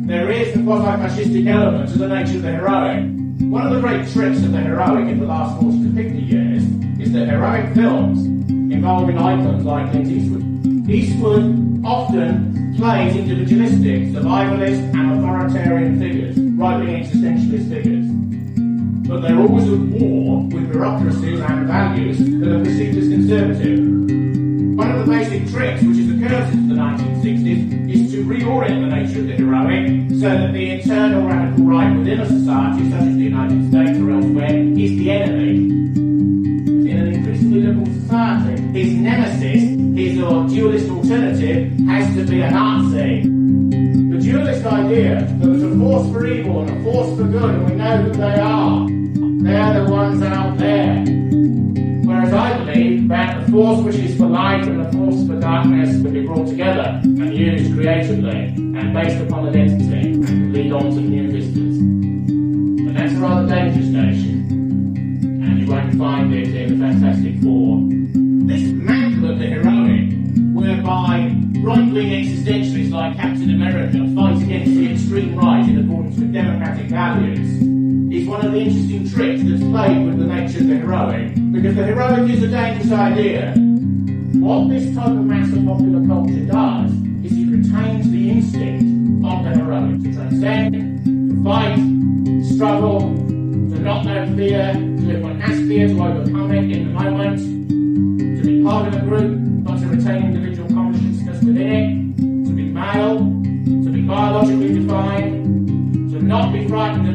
there is a quasi-fascistic element to the nature of the heroic. One of the great tricks of the heroic in the last 40 to 50 years is that heroic films involving icons like Clint Eastwood. Eastwood often plays individualistic, survivalist and authoritarian figures, right-wing existentialist figures. But they're always at war with bureaucracies and values that are perceived as conservative. One of the basic tricks which has occurred since the 1960s is to reorient the nature of the heroic so that the internal radical right within a society such as the United States or elsewhere is the enemy. In an increasingly liberal society, his nemesis, his dualist alternative, has to be a Nazi. The dualist idea that there's a force for evil and a force for good, and we know that they are. They're the ones out there. Whereas I believe that the force which is for light and the force for darkness can be brought together and used creatively and based upon identity and can lead on to new vistas. But that's a rather dangerous notion, and you won't find it in the Fantastic Four. This mantle of the heroic, whereby right-wing existentialists like Captain America fight against the extreme right in accordance with democratic values, is one of the interesting tricks that's played with the nature of the heroic, because the heroic is a dangerous idea. What this type of mass of popular culture does is it retains the instinct of the heroic to transcend, to fight, to struggle, to not know fear, to if one has fear, to overcome it in the moment, to be part of a group, not to retain individual consciousness within it, to be male, to be biologically defined, to not be frightened